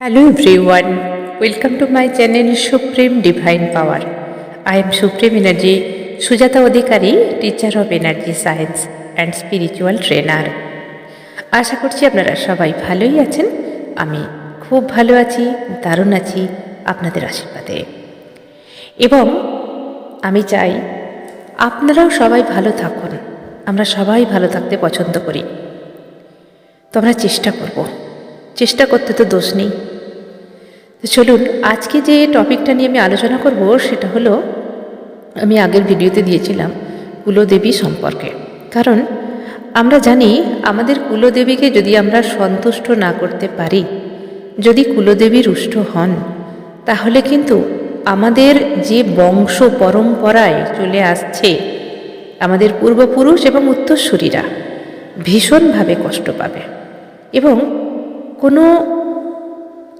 Hello everyone, welcome to my channel Supreme Divine Power. I am Supreme Energy Sujata Adhikari, teacher of Energy Science and Spiritual Trainer. আশা করছি আপনারা সবাই ভালোই আছেন। আমি খুব ভালো আছি, দারুণ আছি আপনাদের আশীর্বাদে। এবং আমি চাই আপনারাও সবাই ভালো থাকুন। আমরা সবাই ভালো থাকতে পছন্দ করি, তো আমরা চেষ্টা করতে তো দোষ নেই। তো চলুন, আজকে যে টপিকটা নিয়ে আমি আলোচনা করব সেটা হলো, আমি আগের ভিডিওতে দিয়েছিলাম কুলদেবী সম্পর্কে। কারণ আমরা জানি আমাদের কুলদেবীকে যদি আমরা সন্তুষ্ট না করতে পারি, যদি কুলদেবী রুষ্ট হন, তাহলে কিন্তু আমাদের যে বংশ পরম্পরায় চলে আসছে, আমাদের পূর্বপুরুষ এবং উত্তরসূরিরা ভীষণভাবে কষ্ট পাবে এবং কোনো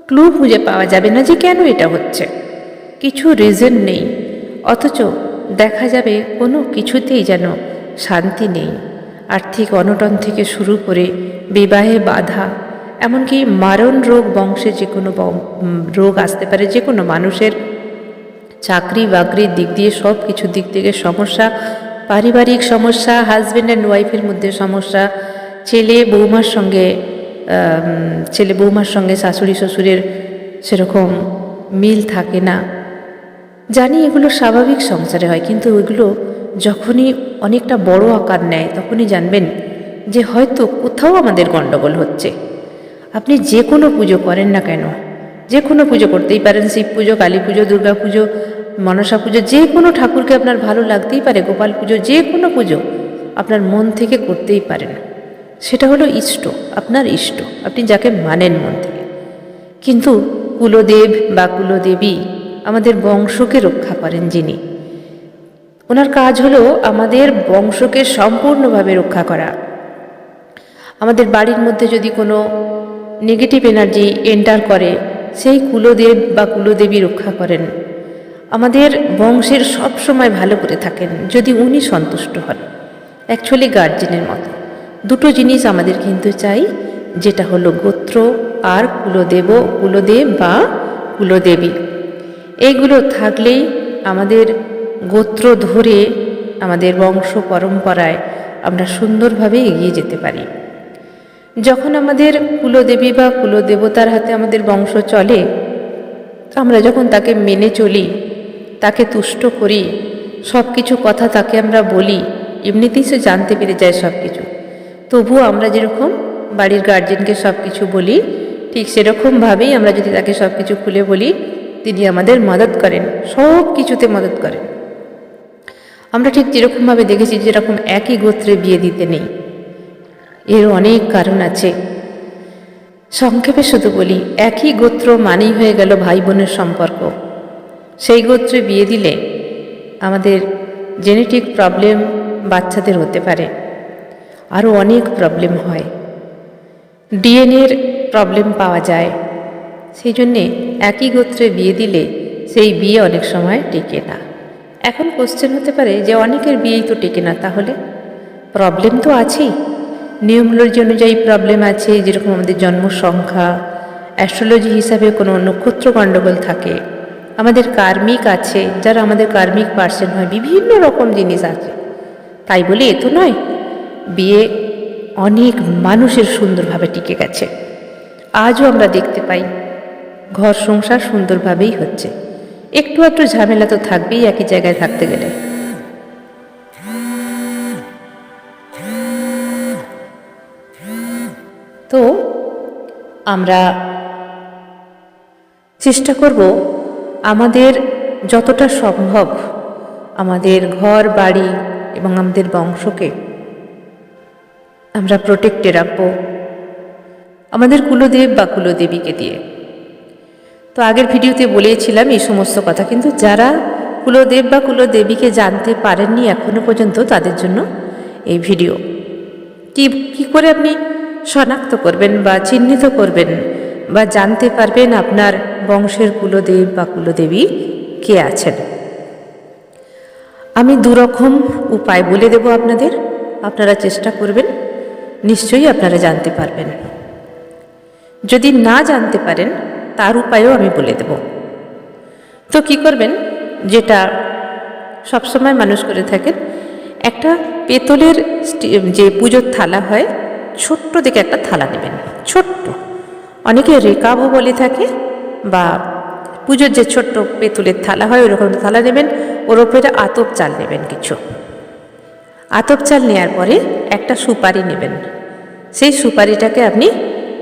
ক্লু খুঁজে পাওয়া যাবে না যে কেন এটা হচ্ছে। কিছু রিজন নেই, অথচ দেখা যাবে কোনো কিছুতেই যেন শান্তি নেই। আর্থিক অনটন থেকে শুরু করে বিবাহে বাধা, এমনকি মারণ রোগ, বংশে যে কোনো রোগ আসতে পারে, যে কোনো মানুষের চাকরি বাকরির দিক দিয়ে সব কিছুর দিক থেকে সমস্যা, পারিবারিক সমস্যা, হাজব্যান্ড অ্যান্ড ওয়াইফের মধ্যে সমস্যা, ছেলে বৌমার সঙ্গে শাশুড়ি শ্বশুরের সেরকম মিল থাকে না। জানি এগুলো স্বাভাবিক সংসারে হয়, কিন্তু ওইগুলো যখনই অনেকটা বড় আকার নেয় তখনই জানবেন যে হয়তো কোথাও আমাদের গণ্ডগোল হচ্ছে। আপনি যে কোনো পুজো করেন না কেন, যে কোনো পুজো করতেই পারেন, শিব পুজো, কালী পুজো, দুর্গা পুজো, মনসা পুজো, যে কোনো ঠাকুরকে আপনার ভালো লাগতেই পারে, গোপাল পুজো, যে কোনো পুজো আপনার মন থেকে করতেই পারেন। সেটা হলো ইষ্ট, আপনার ইষ্ট, আপনি যাকে মানেন মন থেকে। কিন্তু কুলদেব বা কুলদেবী আমাদের বংশকে রক্ষা করেন যিনি, ওনার কাজ হলো আমাদের বংশকে সম্পূর্ণভাবে রক্ষা করা। আমাদের বাড়ির মধ্যে যদি কোনো নেগেটিভ এনার্জি এন্টার করে, সেই কুলদেব বা কুলদেবী রক্ষা করেন। আমাদের বংশের সব সময় ভালো করে থাকেন যদি উনি সন্তুষ্ট হন। অ্যাকচুয়ালি গার্জেনের মতো দুটো জিনিস আমাদের কিন্তু চাই, যেটা হলো গোত্র আর কুলদেব বা কুলদেবী। এইগুলো থাকলেই আমাদের গোত্র ধরে আমাদের বংশ পরম্পরায় আমরা সুন্দরভাবে এগিয়ে যেতে পারি। যখন আমাদের কুলদেবী বা কুলদেবতার হাতে আমাদের বংশ চলে, আমরা যখন তাকে মেনে চলি, তাকে তুষ্ট করি, সব কিছু কথা তাকে আমরা বলি, এমনিতেই সে জানতে পেরে যায় সব কিছু। তবুও আমরা যেরকম বাড়ির গার্জেনকে সব কিছু বলি, ঠিক সেরকমভাবেই আমরা যদি তাকে সব কিছু খুলে বলি, তিনি আমাদের মদত করেন, সব কিছুতে মদত করেন। আমরা ঠিক যেরকমভাবে দেখেছি, যেরকম একই গোত্রে বিয়ে দিতে নেই, এর অনেক কারণ আছে। সংক্ষেপে শুধু বলি, একই গোত্র মানেই হয়ে গেল ভাই বোনের সম্পর্ক। সেই গোত্রে বিয়ে দিলে আমাদের জেনেটিক প্রবলেম বাচ্চাদের হতে পারে, আরও অনেক প্রবলেম হয়, ডিএনএর প্রবলেম পাওয়া যায়। সেই জন্যে একই গোত্রে বিয়ে দিলে সেই বিয়ে অনেক সময় টেকে না। এখন কোশ্চেন হতে পারে যে অনেকের বিয়েই তো টেকে না, তাহলে প্রবলেম তো আছেই। নিয়মোলজি অনুযায়ী প্রবলেম আছে, যেরকম আমাদের জন্ম সংখ্যা, অ্যাস্ট্রোলজি হিসাবে কোনো নক্ষত্র গণ্ডগোল থাকে, আমাদের কার্মিক আছে, যারা আমাদের কার্মিক পার্সন হয়, বিভিন্ন রকম জিনিস আছে। তাই বলে এ তো নয় বিয়ে অনেক মানুষের সুন্দরভাবে টিকে গেছে। আজও আমরা দেখতে পাই ঘর সংসার সুন্দরভাবেই হচ্ছে। একটু একটু ঝামেলা তো থাকবেই একই জায়গায় থাকতে গেলে। তো আমরা চেষ্টা করব আমাদের যতটা সম্ভব আমাদের ঘর বাড়ি এবং আমাদের বংশকে আমরা প্রোটেক্টে রাখবো আমাদের কুলদেব বা কুলদেবীকে দিয়ে। তো আগের ভিডিওতে বলেছিলাম এই সমস্ত কথা, কিন্তু যারা কুলদেব বা কুলদেবীকে জানতে পারেননি এখনো পর্যন্ত, তাদের জন্য এই ভিডিও। কি করে আপনি শনাক্ত করবেন বা চিহ্নিত করবেন বা জানতে পারবেন আপনার বংশের কুলদেব বা কুলদেবী কে আছেন। আমি দুরকম উপায় বলে দেব আপনাদের, আপনারা চেষ্টা করবেন, নিশ্চয়ই আপনারা জানতে পারবেন। যদি না জানতে পারেন তার উপায়ও আমি বলে দেব। তো কি করবেন, যেটা সবসময় মানুষ করে থাকেন, একটা পেতলের যে পুজোর থালা হয়, ছোট্ট দেখে একটা থালা নেবেন, ছোট্ট, অনেকে রেকাবও বলে থাকে, বা পুজোর যে ছোট্ট পেতলের থালা হয় ওরকম থালা নেবেন। ওর ওপরে আতপ চাল নেবেন কিছু। আতপ চাল নেওয়ার পরে একটা সুপারি নেবেন। সেই সুপারিটাকে আপনি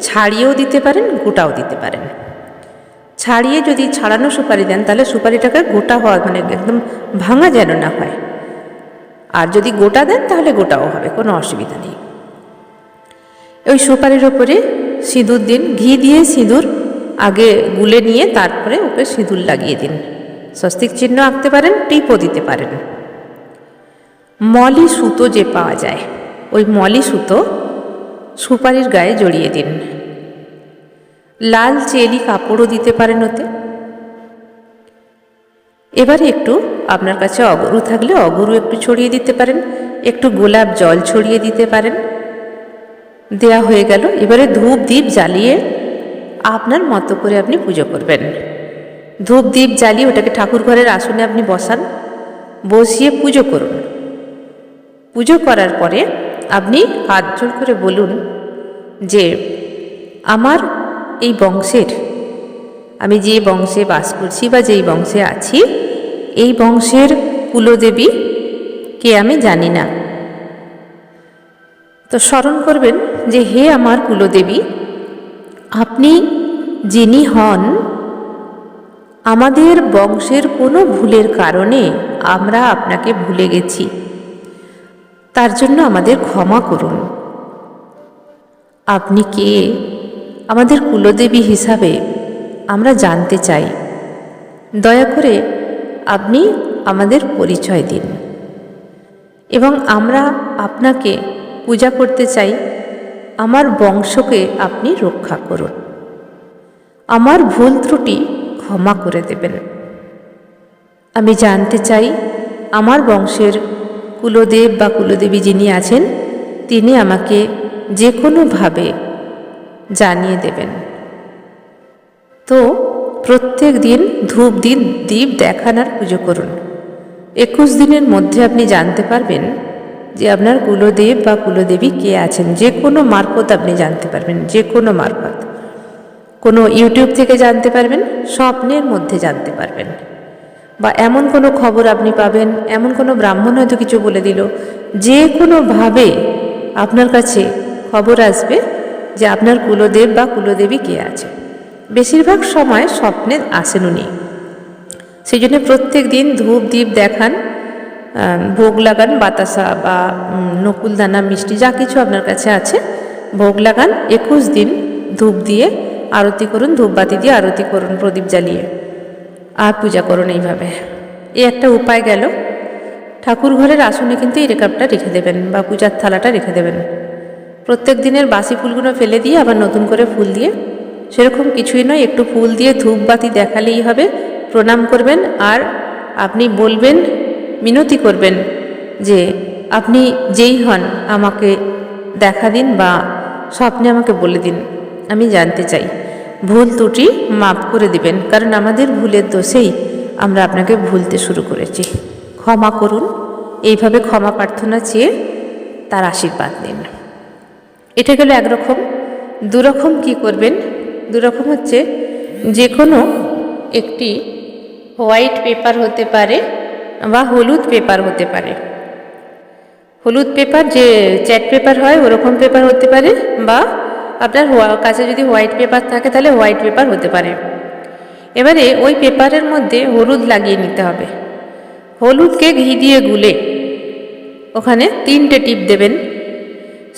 ছাড়িয়েও দিতে পারেন, গোটাও দিতে পারেন। ছাড়িয়ে যদি ছাড়ানো সুপারি দেন তাহলে সুপারিটাকে গোটা হওয়া মানে একদম ভাঙা যেন না হয়, আর যদি গোটা দেন তাহলে গোটাও হবে, কোনো অসুবিধা নেই। ওই সুপারির ওপরে সিঁদুর দিন, ঘি দিয়ে সিঁদুর আগে গুলে নিয়ে তারপরে ওকে সিঁদুর লাগিয়ে দিন। স্বস্তিক চিহ্ন আঁকতে পারেন, টিপও দিতে পারেন। মলি সুতো যে পাওয়া যায়, ওই মলি সুতো সুপারির গায়ে জড়িয়ে দিন। লাল চেলি কাপড়ও দিতে পারেন ওতে। এবারে একটু আপনার কাছে অগরু থাকলে অগরু একটু ছড়িয়ে দিতে পারেন, একটু গোলাপ জল ছড়িয়ে দিতে পারেন। দেয়া হয়ে গেল। এবারে ধূপ দ্বীপ জ্বালিয়ে আপনার মতো করে আপনি পুজো করবেন। ধূপ দ্বীপ জ্বালিয়ে ওটাকে ঠাকুর ঘরের আসনে আপনি বসান, বসিয়ে পুজো করুন। পুজো করার পরে আপনি হাত জোড় করে বলুন যে আমার এই বংশের, আমি যে বংশে বাস করছি বা যেই বংশে আছি, এই বংশের কুলদেবী কে আমি জানি না। তো স্মরণ করবেন যে হে আমার কুলদেবী, আপনি যিনি হন, আমাদের বংশের কোনো ভুলের কারণে আমরা আপনাকে ভুলে গেছি, তার জন্য আমাদের ক্ষমা করুন। আপনি কে, আমাদের কুলদেবী হিসাবে আমরা জানতে চাই। দয়া করে আপনি আমাদের পরিচয় দিন এবং আমরা আপনাকে পূজা করতে চাই। আমার বংশকে আপনি রক্ষা করুন, আমার ভুল ত্রুটি ক্ষমা করে দেবেন। আমি জানতে চাই আমার বংশের কুলদেব বা কুলদেবী যিনি আছেন তিনি আমাকে যে কোনোভাবে জানিয়ে দেবেন। তো প্রত্যেক দিন ধূপ দিন দ্বীপ দেখান আর পুজো করুন। 21 দিনের মধ্যে আপনি জানতে পারবেন যে আপনার কুলদেব বা কুলদেবী কে আছেন। যে কোনো মারফত আপনি জানতে পারবেন, যে কোনো মারফত। কোনো ইউটিউব থেকে জানতে পারবেন, স্বপ্নের মধ্যে জানতে পারবেন, বা এমন কোনো খবর আপনি পাবেন, এমন কোনো ব্রাহ্মণ হয়তো কিছু বলে দিল, যে কোনোভাবে আপনার কাছে খবর আসবে যে আপনার কুলদেব বা কুলদেবী কে আছে। বেশিরভাগ সময় স্বপ্নে আসেন উনি। সেই জন্য প্রত্যেক দিন ধূপ দ্বীপ দেখান, ভোগ লাগান, বাতাসা বা নকুলদানা মিষ্টি যা কিছু আপনার কাছে আছে ভোগ লাগান। 21 দিন ধূপ দিয়ে আরতি করুন, ধূপবাতি দিয়ে আরতি করুন প্রদীপ জ্বালিয়ে, আর পূজা করুন এইভাবে। এই একটা উপায় গেল। ঠাকুর ঘরের আসনে কিন্তু এই রেকাবটা রেখে দেবেন বা পূজার থালাটা রেখে দেবেন। প্রত্যেক দিনের বাসি ফুলগুলো ফেলে দিয়ে আবার নতুন করে ফুল দিয়ে, সেরকম কিছুই নয়, একটু ফুল দিয়ে ধূপবাতি দেখালেই হবে। প্রণাম করবেন আর আপনি বলবেন, মিনতি করবেন যে আপনি যেই হন আমাকে দেখা দিন বা স্বপ্নে আমাকে বলে দিন, আমি জানতে চাই। ভুল ত্রুটি মাফ করে দিবেন, কারণ আমাদের ভুলের দোষেই আমরা আপনাকে ভুলতে শুরু করেছি। ক্ষমা করুন। এইভাবে ক্ষমা প্রার্থনা চেয়ে তার আশীর্বাদ নিন। এটা গেল একরকম। দুরকম কি করবেন? দুরকম হচ্ছে, যে কোনো একটি হোয়াইট পেপার হতে পারে বা হলুদ পেপার হতে পারে। হলুদ পেপার যে চ্যাট পেপার হয় ওরকম পেপার হতে পারে, বা আপনার কাছে যদি হোয়াইট পেপার থাকে তাহলে হোয়াইট পেপার হতে পারে। এবারে ওই পেপারের মধ্যে হলুদ লাগিয়ে নিতে হবে। হলুদকে ঘি দিয়ে গুলে ওখানে 3টে টিপ দেবেন,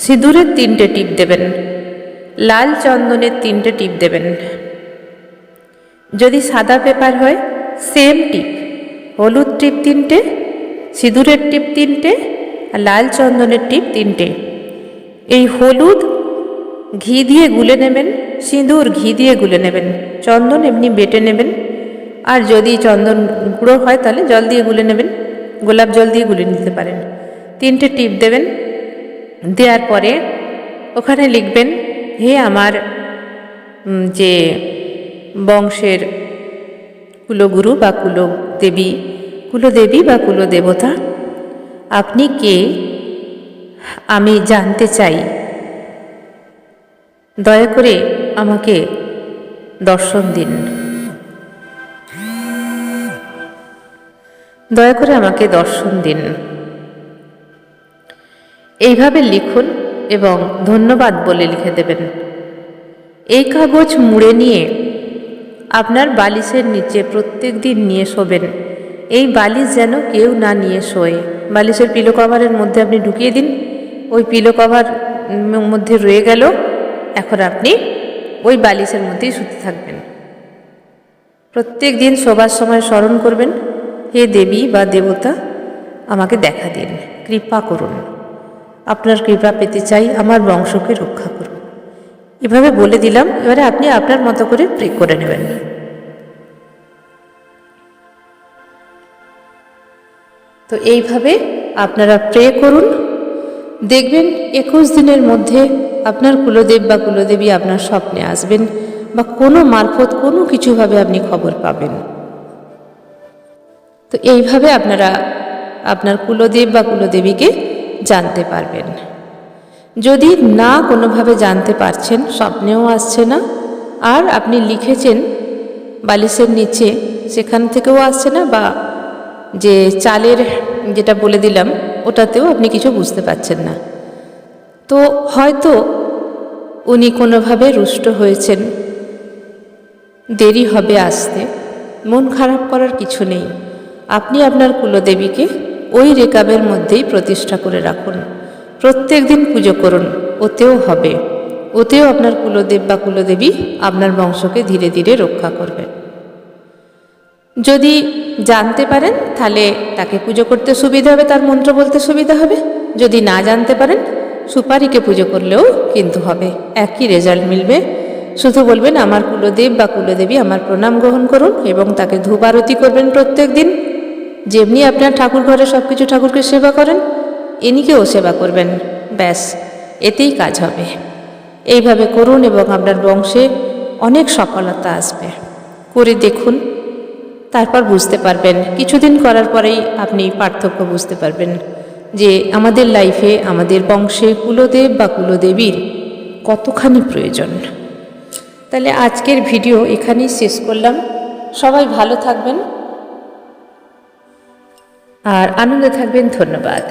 সিঁদুরের 3টে টিপ দেবেন, লাল চন্দনের 3টে টিপ দেবেন। যদি সাদা পেপার হয় সেম টিপ, হলুদ টিপ 3টে, সিঁদুরের টিপ 3টে, আর লাল চন্দনের টিপ 3টে। এই হলুদ ঘি দিয়ে গুলে নেবেন, সিঁদুর ঘি দিয়ে গুলে নেবেন, চন্দন এমনি বেটে নেবেন, আর যদি চন্দন গুঁড়ো হয় তাহলে জল দিয়ে গুলে নেবেন, গোলাপ জল দিয়ে গুলে নিতে পারেন। 3টে টিপ দেবেন। দেওয়ার পরে ওখানে লিখবেন, হে আমার যে বংশের কুলগুরু বা কুলদেবী বা কুলদেবতা, আপনি কে আমি জানতে চাই। দয়া করে আমাকে দর্শন দিন, দয়া করে আমাকে দর্শন দিন। এইভাবে লিখুন এবং ধন্যবাদ বলে লিখে দেবেন। এই কাগজ মুড়ে নিয়ে আপনার বালিশের নিচে প্রত্যেক দিন নিয়ে শোবেন। এই বালিশ যেন কেউ না নিয়ে শোয়। বালিশের পিলো কভারের মধ্যে আপনি ঢুকিয়ে দিন। ওই পিলো কভার মধ্যে রয়ে গেল, এখন আপনি ওই বালিশের মধ্যেই শুতে থাকবেন। প্রত্যেক দিন শোবার সময় স্মরণ করবেন, হে দেবী বা দেবতা, আমাকে দেখা দিন, কৃপা করুন, আপনার কৃপা পেতে চাই, আমার বংশকে রক্ষা করুন। এভাবে বলে দিলাম। এবারে আপনি আপনার মতো করে প্রে করে নেবেন। তো এইভাবে আপনারা প্রে করুন, দেখবেন 21 দিনের মধ্যে আপনার কুলদেব বা কুলদেবী আপনার স্বপ্নে আসবেন বা কোনো মারফত কোনো কিছুভাবে আপনি খবর পাবেন। তো এইভাবে আপনারা আপনার কুলদেব বা কুলদেবীকে জানতে পারবেন। যদি না কোনোভাবে জানতে পারছেন, স্বপ্নেও আসছে না, আর আপনি লিখেছেন বালিশের নিচে, সেখান থেকেও আসছে না, বা যে চালের যেটা বলে দিলাম ওটাতেও আপনি কিছু বুঝতে পারছেন না, তো হয়তো উনি কোনোভাবে রুষ্ট হয়েছেন, দেরি হবে আসতে। মন খারাপ করার কিছু নেই। আপনি আপনার কুলদেবীকে ওই রেকাবের মধ্যেই প্রতিষ্ঠা করে রাখুন, প্রত্যেক দিন পুজো করুন, ওতেও হবে। ওতেও আপনার কুলদেব বা কুলদেবী আপনার বংশকে ধীরে ধীরে রক্ষা করবে। যদি জানতে পারেন তাহলে তাকে পুজো করতে সুবিধা হবে, তার মন্ত্র বলতে সুবিধা হবে। যদি না জানতে পারেন, সুপারিকে পুজো করলেও কিন্তু হবে, একই রেজাল্ট মিলবে। শুধু বলবেন আমার কুলদেব বা কুলদেবী আমার প্রণাম গ্রহণ করুন এবং তাকে ধূপ আরতি করবেন প্রত্যেক দিন। যেমনি আপনার ঠাকুর ঘরে সব কিছু ঠাকুরকে সেবা করেন, ইনিকেও সেবা করবেন, ব্যাস এতেই কাজ হবে। এইভাবে করুন এবং আপনার বংশে অনেক সফলতা আসবে। করে দেখুন, তারপর বুঝতে পারবেন। কিছুদিন করার পরেই আপনি পার্থক্য বুঝতে পারবেন যে আমাদের লাইফে আমাদের বংশে কুলদেব বা কুলদেবীর কতখানি প্রয়োজন। তাহলে আজকের ভিডিও এখানেই শেষ করলাম। সবাই ভালো থাকবেন আর আনন্দে থাকবেন। ধন্যবাদ।